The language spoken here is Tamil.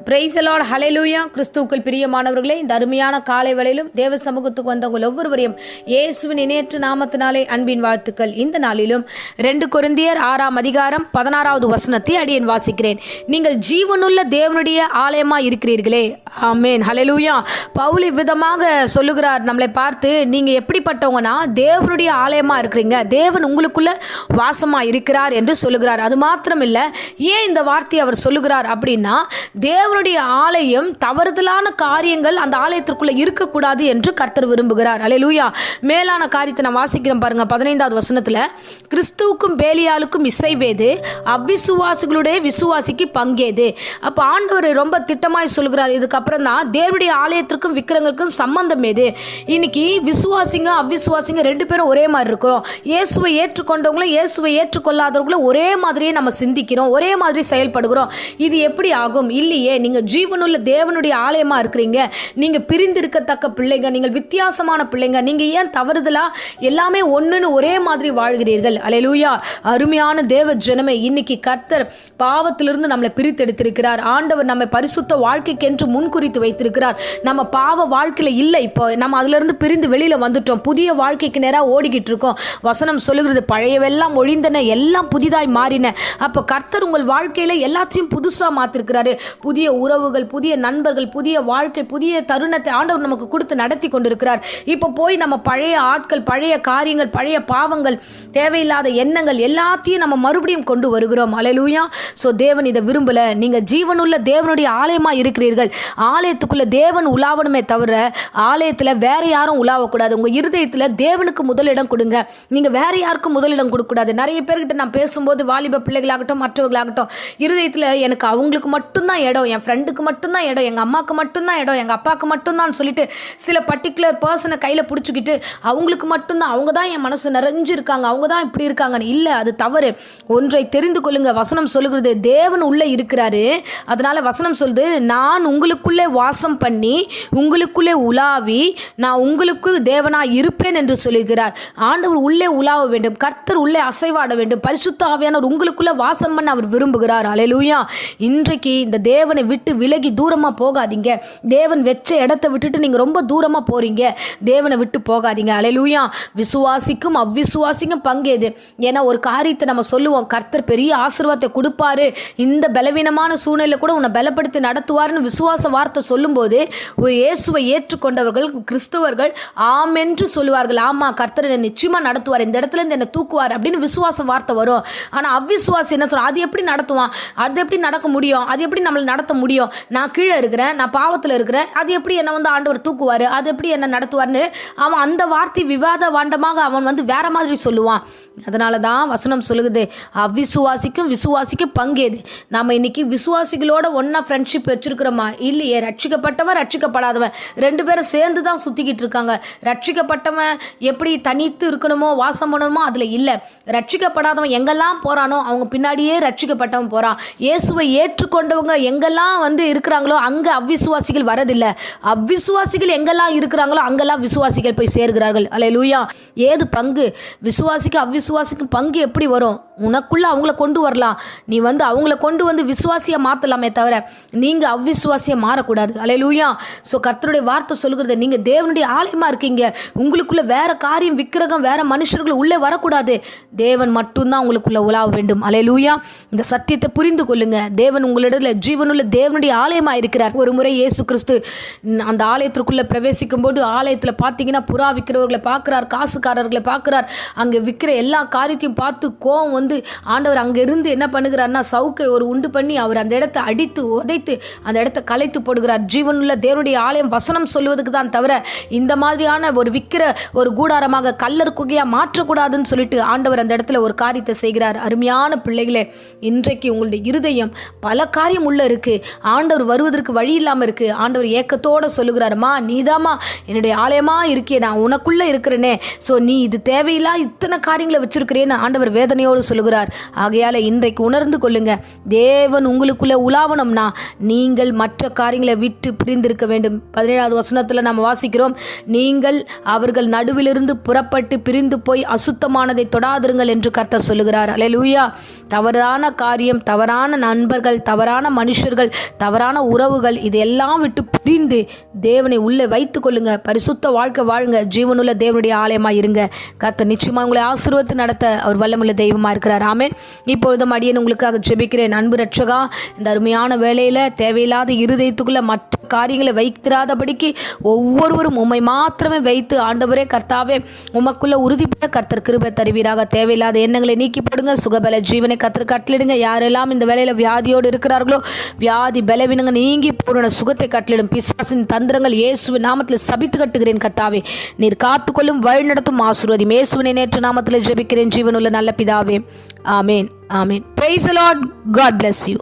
பிரைஸ் தி லார்ட், ஹல்லேலூயா. கிறிஸ்துவுக்குள் பிரியமானவர்களே, இந்த அருமையான காலை வேளையிலும் தேவ சமூகத்துக்கு வந்தவங்க ஒவ்வொருவரையும் இயேசுவின் இணையற்ற நாமத்தினாலே அன்பின் வாழ்த்துக்கள். இந்த நாளிலும் 2 கொரிந்தியர் 6ஆம் அதிகாரம் 16வது வசனத்தை அடியேன் வாசிக்கிறேன். நீங்கள் ஜீவனுள்ள தேவனுடைய ஆலயமாக இருக்கிறீர்களே. ஆமென், ஹல்லேலூயா. பவுல் இவ்விதமாக சொல்லுகிறார் நம்மளை பார்த்து, நீங்க எப்படிப்பட்டவங்கன்னா தேவனுடைய ஆலயமாக இருக்கிறீங்க, தேவன் உங்களுக்குள்ள வாசமாக இருக்கிறார் என்று சொல்லுகிறார். அது மாத்திரம் இல்லை, ஏன் இந்த வார்த்தையை அவர் சொல்லுகிறார் அப்படின்னா, தேவனுடைய ஆலயம் தவறுதலான காரியங்கள் அந்த ஆலயத்திற்குள்ள இருக்கக்கூடாது என்று கர்த்தர் விரும்புகிறார். அல்லேலூயா. மேலான காரியத்தை நான் வாசிக்கிறேன் பாருங்க. 15வது வசனத்துல, கிறிஸ்துவுக்கும் பேலியாளுக்கும் இசைவேது, அவ்விசுவாசிகளுடைய விசுவாசிக்கு பங்கேது. அப்ப ஆண்டவர் ரொம்ப திட்டமாய் சொல்கிறார். இதுக்கப்புறம் தான் தேவனுடைய ஆலயத்திற்கும் விக்கிரங்களுக்கும் சம்பந்தம் ஏது. இன்னைக்கு விசுவாசிங்க அவ்விசுவாசிங்க 2 பேரும் ஒரே மாதிரி இருக்கிறோம். இயேசுவை ஏற்றுக்கொண்டவங்களும் இயேசுவை ஏற்றுக்கொள்ளாதவர்களும் ஒரே மாதிரியே நம்ம சிந்திக்கிறோம், ஒரே மாதிரி செயல்படுகிறோம். இது எப்படி ஆகும்? இல்லையே. நீங்க ஜீவனுள்ள தேவனுடைய ஆலயமா இருக்கிறீங்க. நீங்க பிரிந்திருக்கத்தக்க பிள்ளைங்க, நீங்கள் வித்தியாசமான பிள்ளைங்க. நீங்க ஏன் தவறுதலா எல்லாமே ஒண்ணுன்னு ஒரே மாதிரி வாழ்கிறீர்கள்? அல்லேலூயா. அருமையான தேவ ஜனமே, இன்னைக்கு கர்த்தர் பாவத்திலிருந்து நம்மளை பிரித்தெடுத்திருக்கிறார். ஆண்டவர் நம்ம பரிசுத்த வாழ்க்கைக்கென்று முன்குறித்து வைத்திருக்கிறார். நம்ம பாவ வாழ்க்கையில இல்லை, இப்போ நம்ம அதுல இருந்து பிரிந்து வெளியில வந்துட்டோம். புதிய வாழ்க்கைக்கு நேராக ஓடிக்கிட்டு இருக்கோம். வசனம் சொல்லுகிறது, பழையவெல்லாம் ஒழிந்தன, எல்லாம் புதிதாய் மாறின. அப்ப கர்த்தர் உங்கள் வாழ்க்கையில எல்லாத்தையும் புதுசா மாத்திருக்கிறாரு. புதிய உறவுகள், புதிய நண்பர்கள், புதிய வாழ்க்கை, புதிய தருணத்தை ஆண்டவர் நமக்கு கொடுத்து நடத்தி கொண்டிருக்கிறார். இப்போ போய் நம்ம பழைய ஆட்கள், பழைய காரியங்கள், பழைய பாவங்கள், தேவையில்லாத எண்ணங்கள் எல்லாத்தையும் நம்ம மறுபடியும் கொண்டு வருகிறோம். அல்லேலூயா. சோ தேவன் இதை விரும்பல. நீங்க ஜீவனுள்ள தேவனுடைய ஆலயமா இருக்கிறீர்கள். ஆலயத்துக்குள்ள தேவன் உலாவணுமே தவிர ஆலயத்துல வேற யாரும் உலாவக்கூடாது. உங்க இருதயத்துல தேவனுக்கு முதலிடம் கொடுங்க. நீங்க வேற யாருக்கும் முதலிடம் கொடுக்க கூடாது. நிறைய பேர்கிட்ட நான் பேசும்போது, வாலிப பிள்ளைகளாகட்டும் மற்றவர்களாகட்டும், இருதயத்துல எனக்கு அவங்களுக்கு மட்டும்தான் இடம், என் ஃப்ரெண்டுக்கு மட்டும்தான் இடம், எங்கள் அம்மாவுக்கு மட்டும்தான் இடம், எங்கள் அப்பாவுக்கு மட்டும்தான் சொல்லிட்டு சில பர்டிகுலர் பர்சனை கையில் பிடிச்சிக்கிட்டு அவங்களுக்கு மட்டும்தான், அவங்க தான் என் மனசு நிறைஞ்சிருக்காங்க, அவங்க தான் இப்படி இருக்காங்கன்னு. இல்லை, அது தவறு. ஒன்றை தெரிந்து கொள்ளுங்க. வசனம் சொல்லுகிறது, தேவன் உள்ளே இருக்கிறாரு. அதனால வசனம் சொல்லுது, நான் உங்களுக்குள்ளே வாசம் பண்ணி உங்களுக்குள்ளே உலாவி நான் உங்களுக்கு தேவனாய் இருப்பேன் என்று சொல்லுகிறார். ஆண்டவர் உள்ளே உலாவ வேண்டும், கர்த்தர் உள்ளே அசைவாட வேண்டும், பரிசுத்த ஆவியானவர் உங்களுக்குள்ளே வாசம் பண்ண அவர் விரும்புகிறார். அல்லேலூயா. இன்றைக்கு இந்த தேவனை விட்டு விலகி தூரமா போகாதீங்க. தேவன் வெச்ச இடத்தை விட்டுட்டு நீங்க ரொம்ப தூரமா போறீங்க. தேவனை விட்டு போகாதீங்க. அல்லேலூயா. விசுவாசிக்கும் அவ்விசுவாசிக்கும் பங்கேது. ஏன்னா ஒரு காரியத்தை நம்ம சொல்லுவோம், கர்த்தர் பெரிய ஆசீர்வாதத்தை கொடுப்பாரு, இந்த பலவீனமான சூழ்நிலை கூட உன்னை பலப்படுத்தி நடத்துவாருன்னு விசுவாச வார்த்தை சொல்லும்போது, ஒரு இயேசுவை ஏற்றுக்கொண்டவர்கள், கிறிஸ்துவர்கள் ஆம் என்று சொல்லுவார்கள். ஆமா, கர்த்தர் என்னை நிச்சயமா நடத்துவார், இந்த இடத்துல இருந்து என்னை தூக்குவார் அப்படின்னு விசுவாச வார்த்தை வரும். ஆனா அவ்விசுவாசி என்ன சொல்ற? அது எப்படி நடத்துவான்? அது எப்படி நடக்க முடியும்? அது எப்படி நம்மளை நடத்த முடியும்? நான் கீழே இருக்கிறேன், நான் பாவத்தில் இருக்கிறேன், அது எப்படி என்னை ஆண்டவர் தூக்குவார், அது எப்படி என்ன நடத்துவார்னு அவன் அந்த வார்த்தை விவாத வாண்டமாக அவன் வேற மாதிரி சொல்லுவான். அதனால தான் வசனம் சொல்லுது, அவ்விசுவாசிக்கும் விசுவாசிக்கும் பங்கேது. நம்ம இன்னைக்கு விசுவாசிகளோட ஒன்னா ஃப்ரெண்ட்ஷிப் வச்சிருக்கிறோமா? இல்லையே. ரட்சிக்கப்பட்டவன் ரட்சிக்கப்படாதவன் 2 பேரும் சேர்ந்து தான் சுத்திக்கிட்டு இருக்காங்க. ரட்சிக்கப்பட்டவன் எப்படி தனித்து இருக்கணுமோ, வாசம் பண்ணணுமோ, அதுல இல்லை. ரட்சிக்கப்படாதவன் எங்கெல்லாம் போறானோ அவங்க பின்னாடியே ரட்சிக்கப்பட்டவன் போறான். இயேசுவை ஏற்றுக்கொண்டவங்க எங்கெல்லாம் இருக்கிறாங்களோ அங்க அவ்விசுவாசிகள் வரதில்லை. அவ்விசுவாசிகள் எங்கெல்லாம் இருக்கிறாங்களோ அங்கெல்லாம் விசுவாசிகள் போய் சேர்கிறார்கள். அல்லேலூயா. ஏது பங்கு? விசுவாசிக்கு அவ்விசுவாசிக்கு பங்கு எப்படி வரும்? உனக்குள்ள அவங்கள கொண்டு வரலாம். நீ அவங்கள கொண்டு விசுவாசியா மாத்தலாமே தவிர நீங்க அவ்விசுவாசியா மாறக்கூடாது. அல்லேலூயா. சோ கர்த்தருடைய வார்த்தை சொல்லுகிறது, நீங்க தேவனுடைய ஆலயமா இருக்கீங்க. உங்களுக்குள்ள வேற காரியம், விக்கிரகம், வேற மனுஷர்கள் உள்ளே வரக்கூடாது. தேவன் மட்டும்தான் உங்களுக்குள்ள உலாவ வேண்டும். அல்லேலூயா. இந்த சத்தியத்தை புரிந்து கொள்ளுங்க. தேவன் உங்களிடத்துல ஜீவனுள்ள தேவனுடைய ஆலயமா இருக்கிறார். ஒரு முறை இயேசு கிறிஸ்து அந்த ஆலயத்திற்குள்ள பிரவேசிக்கும் போது, ஆலயத்துல பாத்தீங்கன்னா புறா விற்கிறவர்களை பார்க்கிறார், காசுக்காரர்களை பார்க்கிறார். அங்க விற்கிற எல்லா காரியத்தையும் பார்த்து கோவம் ஆண்டவர் அங்க இருந்து என்ன பண்ணுகிறார்னா, சவுக்கை ஒரு உண்டு பண்ணி அவர் அந்த இடத்தை அடித்து உதைத்து அந்த இடத்தை கலைத்து போடுகிறார். ஜீவனுள்ள தேவனுடைய ஆலயம் வசனம் சொல்லுவதுக்கு தான் தவிர இந்த மாதிரியான ஒரு விற்கிற ஒரு கூடாரமாக கல்லர் குகையா மாற்றக்கூடாதுன்னு சொல்லிட்டு ஆண்டவர் அந்த இடத்துல ஒரு காரியத்தை செய்கிறார். அருமையான பிள்ளைகளே, இன்றைக்கு உங்களுடைய இருதயம் பல காரியம் உள்ள இருக்கு. ஆண்டவர் வருவதற்கு வழி இல்லாம இருக்கு. ஆண்டவர் ஏக்கத்தோட சொல்லுகிறாருமா, நீதாமா என்னுடைய ஆலயமா இருக்கியே, நான் உனக்குள்ள இருக்கிறேனே, சோ நீ இது தேவையில்லா இத்தனை காரியங்களை வச்சிருக்கிறேன்னு ஆண்டவர் வேதனையோடு சொல்கிறார். ஆகையால இன்றைக்கு உணர்ந்து கொள்ளுங்க, தேவன் உங்களுக்குள்ள உலாவணும்னா நீங்கள் மற்ற காரியங்களை விட்டு பிரிந்திருக்க வேண்டும். 17வது வசனத்தில் நாம் வாசிக்கிறோம், நீங்கள் அவர்கள் நடுவிலிருந்து புறப்பட்டு பிரிந்து போய் அசுத்தமானதை தொடாதிருங்கள் என்று கர்த்தர் சொல்லுகிறார். அல்லேலூயா. தவறான காரியம், தவறான நண்பர்கள், தவறான மனுஷர்கள், தவறான உறவுகள், இதெல்லாம் விட்டு பிரிந்து தேவனை உள்ளே வைத்து கொள்ளுங்க. பரிசுத்த வாழ்க்கை வாழுங்க. ஜீவனுள்ள தேவனுடைய ஆலயமாக இருங்க. கர்த்தர் நிச்சயமா உங்களை ஆசீர்வதித்து நடத்த அவர் வல்லமுள்ள தெய்வமாக இருக்கிறார். ஆமென். இப்பொழுதும் அடியேன் உங்களுக்காக ஜெபிக்கிறேன். அன்பு ரட்சகா, இந்த அருமையான வேளையில் தேவையில்லாத இருதயத்துக்குள்ள மற்ற காரியங்களை வைத்திராதபடிக்கு ஒவ்வொருவரும் உம்மை மாத்திரமே வைத்து ஆண்டவரே கர்த்தாவே உமக்குள்ள உறுதிப்பட கர்த்தர் கிருபை தருவீராக. தேவையில்லாத எண்ணங்களை நீக்கி போடுங்க. சுகபல ஜீவனை கர்த்தர் கட்டளிடுங்க. யாரெல்லாம் இந்த வேளையில வியாதியோடு இருக்கிறார்களோ வியாதி பலவீனங்க நீங்கி பூரண சுகத்தை கட்டளிடும். பிசாசின் தந்திரங்கள் இயேசுவின் நாமத்தில் சபித்து கட்டுகிறேன். கர்த்தாவே நீர் காத்துக்கொள்ளும் வழி நடத்தும் ஆசீர்வதியும். இயேசுவினை நேற்று நாமத்தில் ஜெபிக்கிறேன் ஜீவனுள்ள நல்ல பிதாவே. ஆமேன். ஆமேன். Praise the Lord. God bless you.